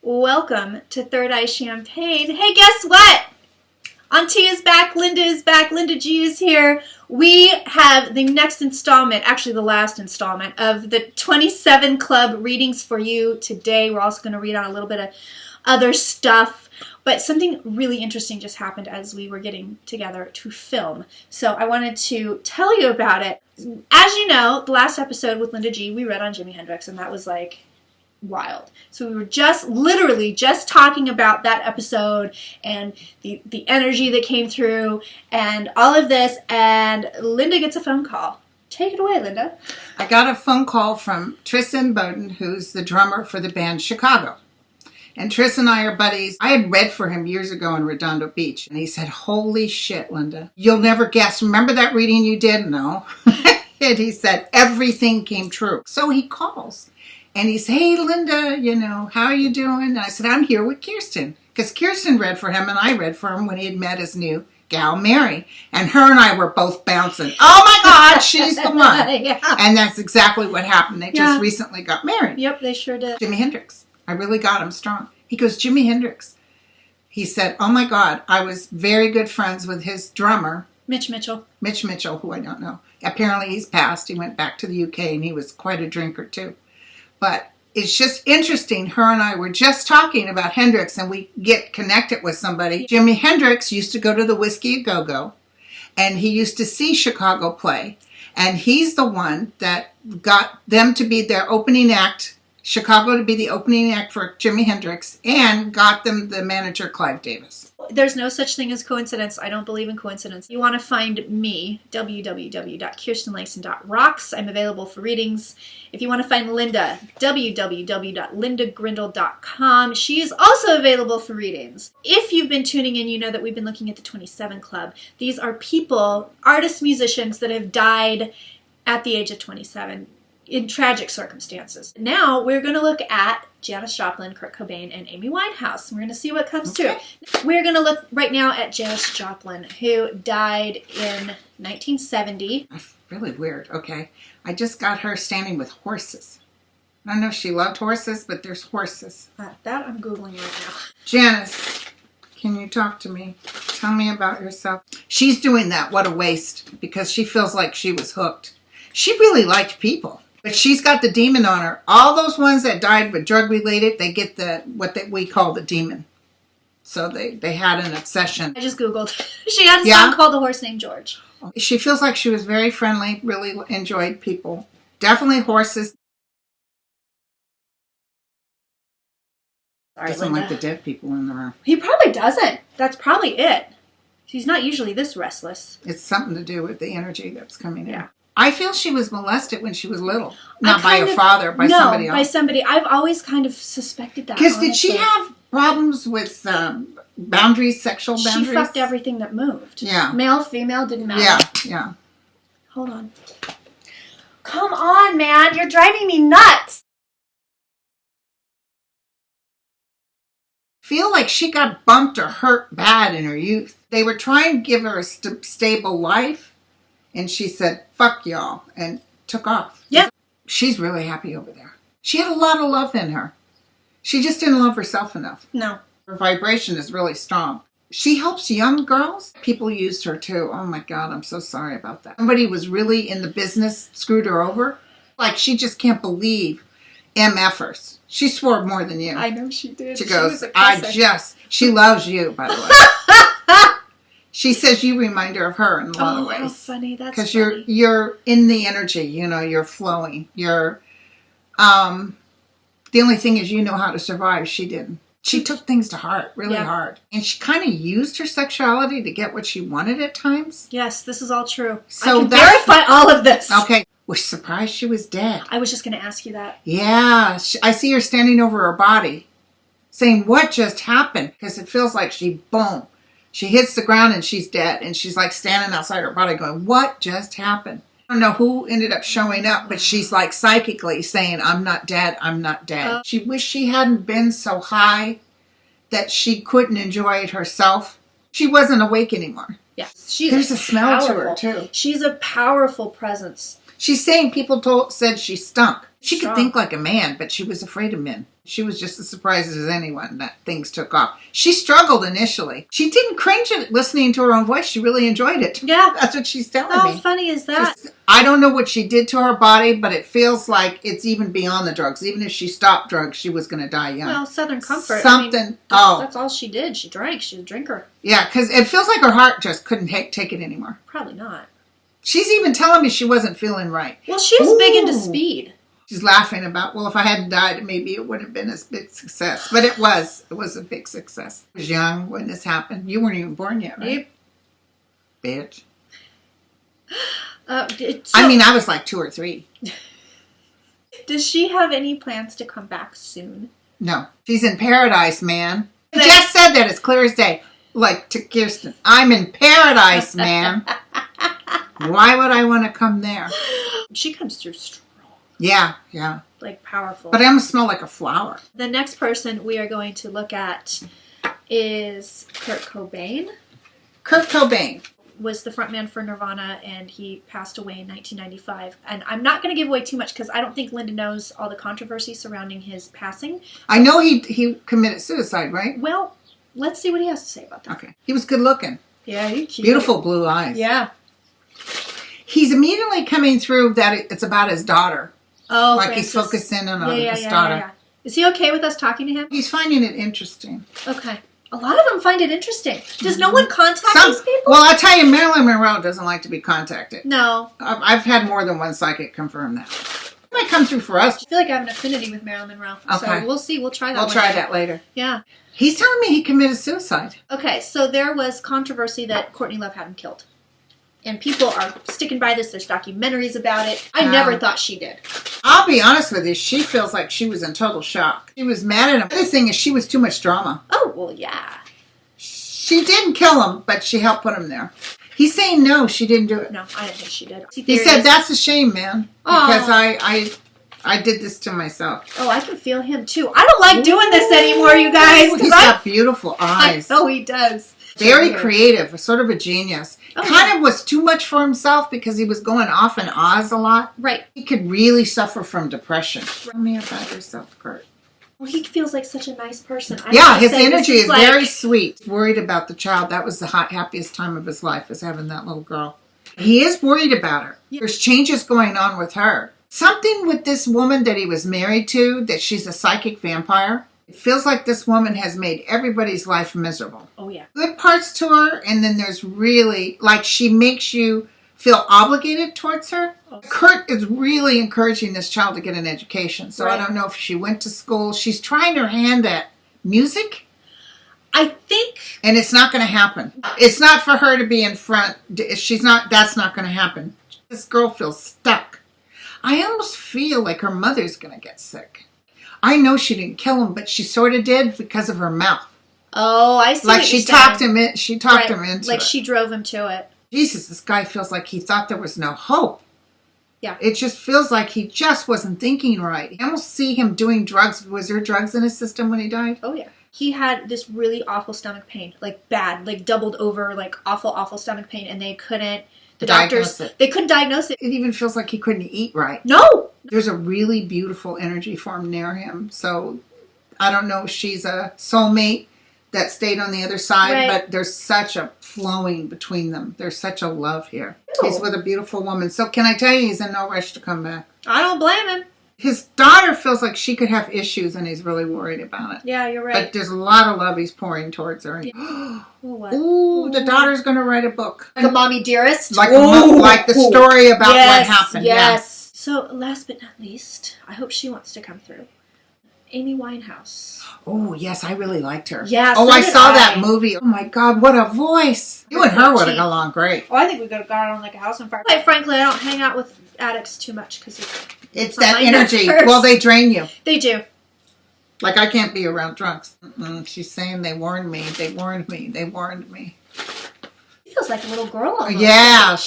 Welcome to Third Eye Champagne. Hey, guess what? Auntie is back, Linda is back, Linda G is here. We have the next installment, actually the last installment, of the 27 Club readings for you today. We're also going to read on a little bit of other stuff, but something really interesting just happened as we were getting together to film. So I wanted to tell you about it. As you know, the last episode with Linda G, we read on Jimi Hendrix, and that was like wild. So we were literally just talking about that episode and the energy that came through and all of this, and Linda gets a phone call. Take it away, Linda. I got a phone call from Tristan Bowden, who's the drummer for the band Chicago. And Tristan and I are buddies. I had read for him years ago in Redondo Beach, and he said, "Holy shit, Linda. You'll never guess. Remember that reading you did?" No. And he said, everything came true. So he calls. And he said, "Hey, Linda, how are you doing?" And I said, "I'm here with Kirsten." Because Kirsten read for him, and I read for him when he had met his new gal, Mary. And her and I were both bouncing. Oh, my God, she's the one. Yeah. And that's exactly what happened. They just recently got married. Yep, they sure did. Jimi Hendrix. I really got him strong. He goes, "Jimi Hendrix." He said, "Oh, my God, I was very good friends with his drummer, Mitch Mitchell, who I don't know. Apparently, he's passed. He went back to the UK, and he was quite a drinker, too. But it's just interesting. Her and I were just talking about Hendrix, and we get connected with somebody. Jimi Hendrix used to go to the Whiskey A Go-Go, and he used to see Chicago play. And he's the one that got them to be their opening act, Chicago to be the opening act for Jimi Hendrix, and got them the manager, Clive Davis. There's no such thing as coincidence. I don't believe in coincidence. You want to find me, www.kirstenlangstonauthor. I'm available for readings. If you want to find Linda, www.lindagrindel.com. She is also available for readings. If you've been tuning in, you know that we've been looking at the 27 Club. These are people, artists, musicians that have died at the age of 27 in tragic circumstances. Now we're going to look at Janis Joplin, Kurt Cobain, and Amy Winehouse. We're going to see what comes through. We're going to look right now at Janis Joplin, who died in 1970. That's really weird. Okay. I just got her standing with horses. I don't know if she loved horses, but there's horses. That I'm Googling right now. Janis, can you talk to me? Tell me about yourself. She's doing that. What a waste. Because she feels like she was hooked. She really liked people. But she's got the demon on her. All those ones that died with drug-related, they get we call the demon. So they had an obsession. I just Googled. She had a song called "The Horse Named George." She feels like she was very friendly, really enjoyed people. Definitely horses. Sorry, Doesn't Linda. like the dead people in the room. He probably doesn't. That's probably it. She's not usually this restless. It's something to do with the energy that's coming in. Yeah. I feel she was molested when she was little. Not by a father, by somebody else. No, by somebody. I've always kind of suspected that. Because did she have problems with boundaries, sexual boundaries? She fucked everything that moved. Yeah. Male, female, didn't matter. Yeah. Hold on. Come on, man. You're driving me nuts. Feel like she got bumped or hurt bad in her youth. They were trying to give her a stable life. And she said, "Fuck y'all," and took off. Yeah. She's really happy over there. She had a lot of love in her. She just didn't love herself enough. No. Her vibration is really strong. She helps young girls. People used her too. Oh my God, I'm so sorry about that. Somebody was really in the business, screwed her over. Like she just can't believe MFers. She swore more than you. I know she did. She goes, she loves you, by the way. She says you remind her of her in a lot of ways. Oh, how funny. That's because funny. you're in the energy, you're flowing. The only thing is you know how to survive. She didn't. She took things to heart, really hard. And she kind of used her sexuality to get what she wanted at times. Yes, this is all true. So I can verify all of this. Okay. Was surprised she was dead. I was just going to ask you that. Yeah. I see her standing over her body saying, "What just happened?" Because it feels like boom. She hits the ground and she's dead. And she's like standing outside her body going, "What just happened?" I don't know who ended up showing up, but she's like psychically saying, "I'm not dead. I'm not dead." She wished she hadn't been so high that she couldn't enjoy it herself. She wasn't awake anymore. Yeah, There's a smell to her, too. She's a powerful presence. She's saying people said she stunk. She could Strong. think like a man, but she was afraid of men. She was just as surprised as anyone that things took off. She struggled initially. She didn't cringe at listening to her own voice. She really enjoyed it. Yeah. That's what she's telling me. How funny is that? I don't know what she did to her body, but it feels like it's even beyond the drugs. Even if she stopped drugs, she was going to die young. Well, Southern Comfort. Something. That's all she did. She drank. She's a drinker. Yeah, because it feels like her heart just couldn't take it anymore. Probably not. She's even telling me she wasn't feeling right. Well, she was big into speed. She's laughing about, well, if I hadn't died, maybe it would have been a big success. But it was. It was a big success. I was young when this happened. You weren't even born yet, right? Yep. Bitch. I was like 2 or 3. Does she have any plans to come back soon? No. She's in paradise, man. I just said that as clear as day. Like to Kirsten. I'm in paradise, man. Why would I want to come there? She comes through strong. Yeah. Like powerful. But I almost smell like a flower. The next person we are going to look at is Kurt Cobain. Kurt Cobain Was the frontman for Nirvana, and he passed away in 1995. And I'm not going to give away too much because I don't think Linda knows all the controversy surrounding his passing. I know he committed suicide, right? Well, let's see what he has to say about that. Okay. He was good looking. Yeah, he's cute. Beautiful blue eyes. Yeah. He's immediately coming through that it's about his daughter. Oh, like Francis. he's focusing on his daughter. Yeah. Is he okay with us talking to him? He's finding it interesting. Okay. A lot of them find it interesting. Does no one contact these people? Well, I tell you, Marilyn Monroe doesn't like to be contacted. No. I've had more than one psychic confirm that. It might come through for us. I feel like I have an affinity with Marilyn Monroe. Okay. So we'll see. We'll try that. We'll try that later. Yeah. He's telling me he committed suicide. Okay, so there was controversy that Courtney Love had him killed. And people are sticking by this. There's documentaries about it. I never thought she did. I'll be honest with you. She feels like she was in total shock. She was mad at him. The other thing is she was too much drama. Oh, well, yeah. She didn't kill him, but she helped put him there. He's saying no, she didn't do it. No, I didn't think she did. He said, that's a shame, man. Because I did this to myself. Oh, I can feel him, too. I don't like doing this anymore, you guys. He's got beautiful eyes. Oh, he does. Very creative, sort of a genius. Oh, kind of was too much for himself because he was going off in Oz a lot. Right. He could really suffer from depression. Tell me about yourself, Kurt. Well, he feels like such a nice person. His energy is very sweet. Worried about the child. That was the happiest time of his life, was having that little girl. He is worried about her. Yeah. There's changes going on with her. Something with this woman that he was married to, that she's a psychic vampire. It feels like this woman has made everybody's life miserable. Oh, yeah. Good parts to her, and then there's really, like, she makes you feel obligated towards her. Oh. Kurt is really encouraging this child to get an education, so right. I don't know if she went to school. She's trying her hand at music. I think. And it's not going to happen. It's not for her to be in front. That's not going to happen. This girl feels stuck. I almost feel like her mother's going to get sick. I know she didn't kill him, but she sort of did because of her mouth. Oh, I see. Like she talked him in. She talked him into it. Like she drove him to it. Jesus, this guy feels like he thought there was no hope. Yeah. It just feels like he just wasn't thinking right. I almost see him doing drugs. Was there drugs in his system when he died? Oh, yeah. He had this really awful stomach pain, like bad, like doubled over, like awful stomach pain, and they couldn't. The doctors, they couldn't diagnose it. It even feels like he couldn't eat right. No! There's a really beautiful energy form near him. So I don't know if she's a soulmate that stayed on the other side, right. But there's such a flowing between them. There's such a love here. Ew. He's with a beautiful woman. So can I tell you, he's in no rush to come back. I don't blame him. His daughter feels like she could have issues, and he's really worried about it. Yeah, you're right. But there's a lot of love he's pouring towards her. Yeah. What? Ooh, the daughter's going to write a book. Like a mommy dearest? Like the story about what happened. Yes. Yeah. So last but not least, I hope she wants to come through. Amy Winehouse. Oh, yes, I really liked her. Yeah, I saw that movie. Oh, my God, what a voice. You and her would have got along great. Oh, I think we could have got on like a house on fire. Quite frankly, I don't hang out with addicts too much because it's that energy. Well, they drain you. They do. Like, I can't be around drunks. She's saying they warned me. They warned me. They warned me. She feels like a little girl almost.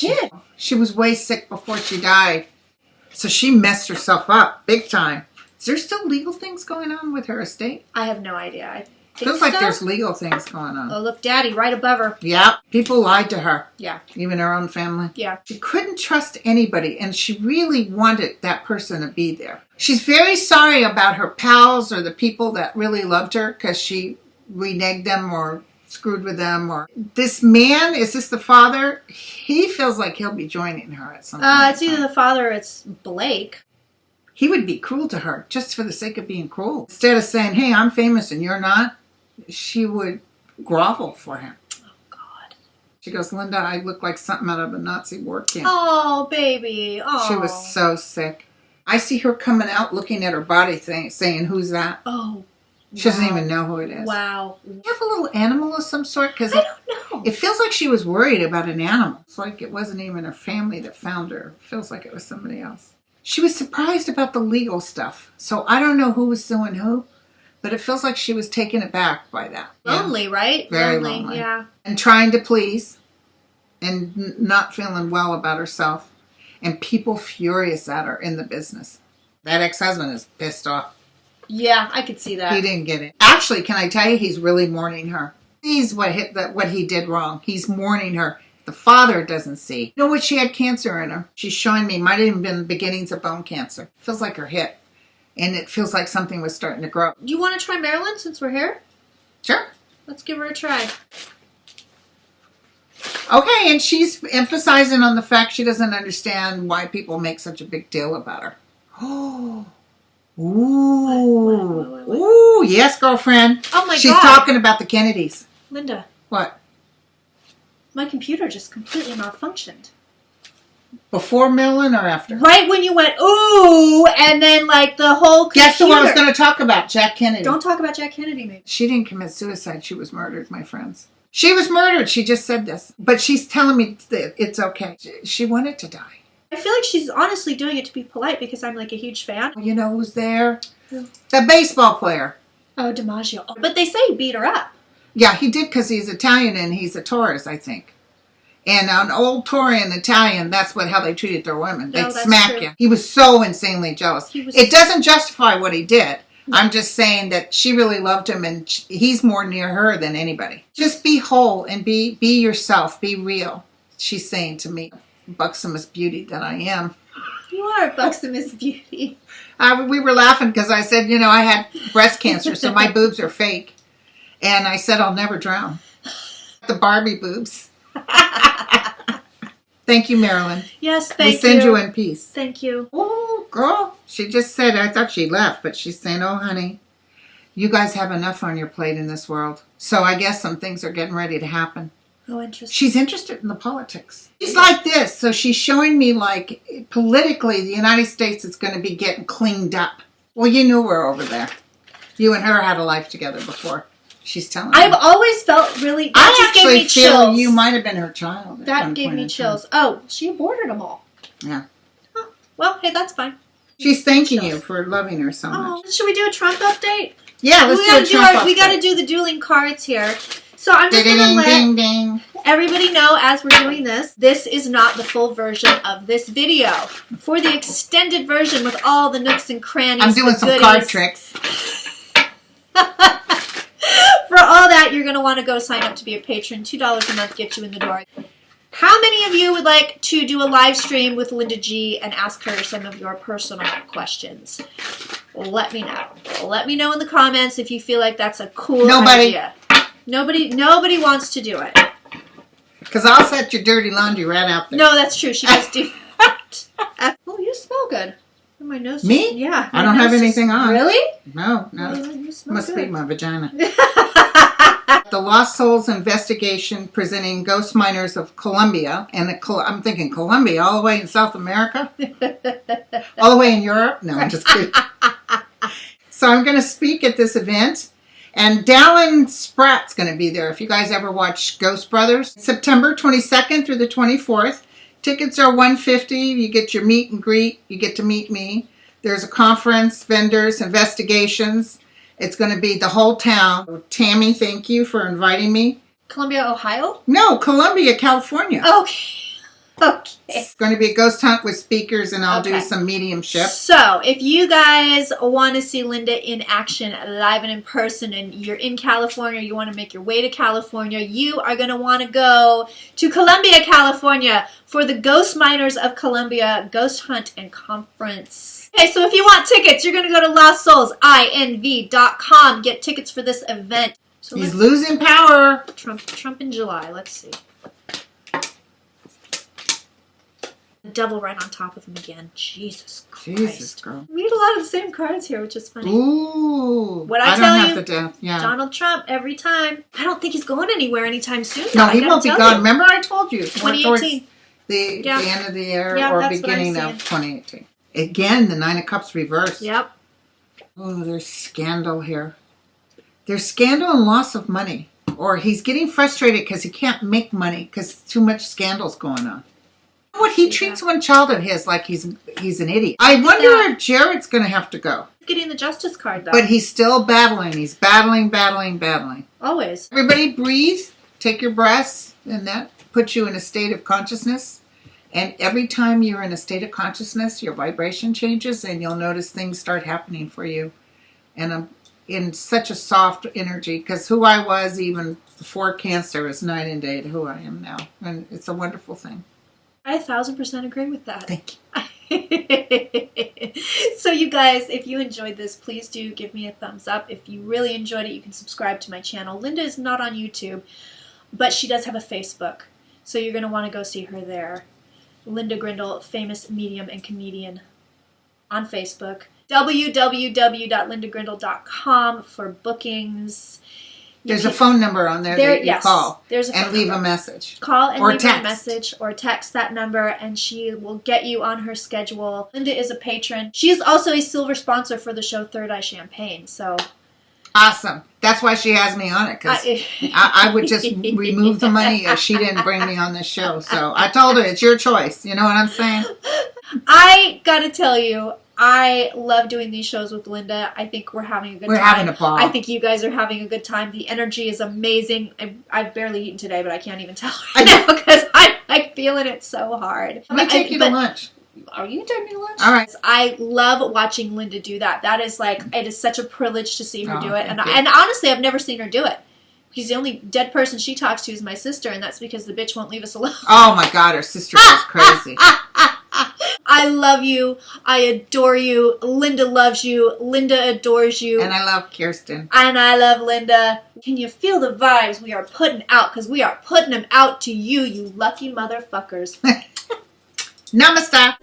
Yeah. She was way sick before she died. So she messed herself up big time. Is there still legal things going on with her estate? I have no idea. Feels like there's legal things going on. Oh, look, Daddy, right above her. Yeah, people lied to her. Yeah. Even her own family. Yeah. She couldn't trust anybody, and she really wanted that person to be there. She's very sorry about her pals or the people that really loved her because she reneged them or screwed with them. Or this man, is this the father? He feels like he'll be joining her at some point. It's either the father or it's Blake. He would be cruel to her just for the sake of being cruel. Instead of saying, hey, I'm famous and you're not, she would grovel for him. Oh, God. She goes, Linda, I look like something out of a Nazi war camp. Oh, baby. Oh. She was so sick. I see her coming out looking at her body saying, who's that? Oh, she doesn't even know who it is. Wow. Do you have a little animal of some sort? Because I don't know. it feels like she was worried about an animal. It's like it wasn't even her family that found her. It feels like it was somebody else. She was surprised about the legal stuff. So I don't know who was suing who, but it feels like she was taken aback by that. Lonely, right? Very lonely. Yeah. And trying to please and not feeling well about herself. And people furious at her in the business. That ex-husband is pissed off. Yeah, I could see that. He didn't get it. Actually, can I tell you, he's really mourning her. Sees what he did wrong. He's mourning her. The father doesn't see. You know what? She had cancer in her. She's showing me. Might have even been the beginnings of bone cancer. Feels like her hip. And it feels like something was starting to grow. You want to try Marilyn since we're here? Sure. Let's give her a try. Okay, and she's emphasizing on the fact she doesn't understand why people make such a big deal about her. Oh. Ooh. What? Ooh, yes, girlfriend. Oh, my God. She's talking about the Kennedys. Linda. What? My computer just completely malfunctioned. Before Marilyn or after? Right when you went, ooh, and then like the whole computer. Guess who I was going to talk about? Jack Kennedy. Don't talk about Jack Kennedy, maybe. She didn't commit suicide. She was murdered, my friends. She was murdered. She just said this. But she's telling me that it's okay. She wanted to die. I feel like she's honestly doing it to be polite because I'm like a huge fan. You know who's there? Who? The baseball player. Oh, DiMaggio. But they say he beat her up. Yeah, he did because he's Italian and he's a Taurus, I think. And an old Taurian Italian, that's how they treated their women. They'd smack true. you. He was so insanely jealous. It doesn't justify what he did. I'm just saying that she really loved him and he's more near her than anybody. Just be whole and be yourself. Be real. She's saying to me, buxomest beauty that I am. You are a buxomest beauty. We were laughing because I said, I had breast cancer, so my boobs are fake. And I said, I'll never drown. The Barbie boobs. Thank you, Marilyn. Yes, thank you. We send you in peace. Thank you. Oh, girl. She just said, I thought she left, but she's saying, oh, honey, you guys have enough on your plate in this world. So I guess some things are getting ready to happen. Oh, interesting. She's interested in the politics. She's like this. So she's showing me like politically the United States is going to be getting cleaned up. Well, you knew her over there. You and her had a life together before. She's telling me. I've always felt really... I gave actually me feel chills. you might have been her child. That gave me chills. Oh, she aborted them all. Yeah. Oh, well, hey, that's fine. She's thanking you for loving her so Oh, much. should we do a Trump update? Yeah, let's do a Trump update. We got to do the dueling cards here. So I'm just going to Ding, let ding, ding. everybody know as we're doing this is not the full version of this video. For the extended version with all the nooks and crannies, I'm doing some card tricks. For all that, you're going to want to go sign up to be a patron. $2 a month gets you in the door. How many of you would like to do a live stream with Linda G and ask her some of your personal questions? Let me know. Let me know in the comments if you feel like that's a cool idea. Nobody wants to do it. Because I'll set your dirty laundry right out there. No, that's true. She does do that. Oh, you smell good. My nose. Me? Yeah. I don't have anything on. Really? No. You smell Must good. be my vagina. The Lost Souls investigation presenting ghost miners of Colombia. And I'm thinking Colombia, all the way in South America? All the way in Europe? No, I'm just kidding. So I'm going to speak at this event. And Dallin Spratt's going to be there. If you guys ever watch Ghost Brothers. September 22nd through the 24th. Tickets are $150. You get your meet and greet. You get to meet me. There's a conference, vendors, investigations. It's going to be the whole town. Tammy, thank you for inviting me. Columbia, Ohio? No, Columbia, California. Okay. Okay. It's going to be a ghost hunt with speakers, and I'll do Okay. some mediumship. So, if you guys want to see Linda in action, live and in person, and you're in California, you want to make your way to California, you are going to want to go to Columbia, California for the Ghost Miners of Columbia Ghost Hunt and Conference. Okay, so if you want tickets, you're going to go to lostsoulsinv.com. Get tickets for this event. So He's losing power. Trump in July. Let's see. The devil right on top of him again. Jesus Christ. Jesus, girl. We had a lot of the same cards here, which is funny. Ooh. What I don't tell have you, the death. Yeah. Donald Trump every time. I don't think he's going anywhere anytime soon. No, though, he I won't be gotta gone. tell you. Remember I told you. more towards 2018. The end of the year Yeah, or that's what I'm beginning of 2018. Again, the Nine of Cups reversed. Yep. Oh, there's scandal here. There's scandal and loss of money. Or he's getting frustrated because he can't make money because too much scandal's going on. What he treats one child of his like he's an idiot. I wonder if Jared's going to have to go. Getting the justice card, though. But he's still battling. He's battling. Always. Everybody breathe. Take your breaths. And that puts you in a state of consciousness. And every time you're in a state of consciousness, your vibration changes and you'll notice things start happening for you. And I'm in such a soft energy because who I was even before cancer is night and day to who I am now. And it's a wonderful thing. I 1000% agree with that. Thank you. So you guys, if you enjoyed this, please do give me a thumbs up. If you really enjoyed it, you can subscribe to my channel. Linda is not on YouTube, but she does have a Facebook. So you're going to want to go see her there. Linda Grindel, famous medium and comedian on Facebook. www.lindagrindel.com for bookings. There's a phone number on there that you call there's a and phone leave number. a message. Call and or leave text. a message or text that number and she will get you on her schedule. Linda is a patron. She is also a silver sponsor for the show Third Eye Champagne. So Awesome. That's why she has me on it because I would just remove the money if she didn't bring me on this show. So I told her it's your choice. You know what I'm saying? I gotta tell you, I love doing these shows with Linda. I think we're having a good time. We're having a ball. I think you guys are having a good time. The energy is amazing. I've barely eaten today, but I can't even tell right now because I'm like feeling it so hard. Let me take you to lunch. Are you taking me to lunch? All right. I love watching Linda do that. That is like, it is such a privilege to see her do it. And thank you. honestly, I've never seen her do it. Because the only dead person she talks to is my sister, and that's because the bitch won't leave us alone. Oh my God, her sister is crazy. I love you. I adore you. Linda loves you. Linda adores you. And I love Kirsten. And I love Linda. Can you feel the vibes we are putting out? Because we are putting them out to you, you lucky motherfuckers. Namaste.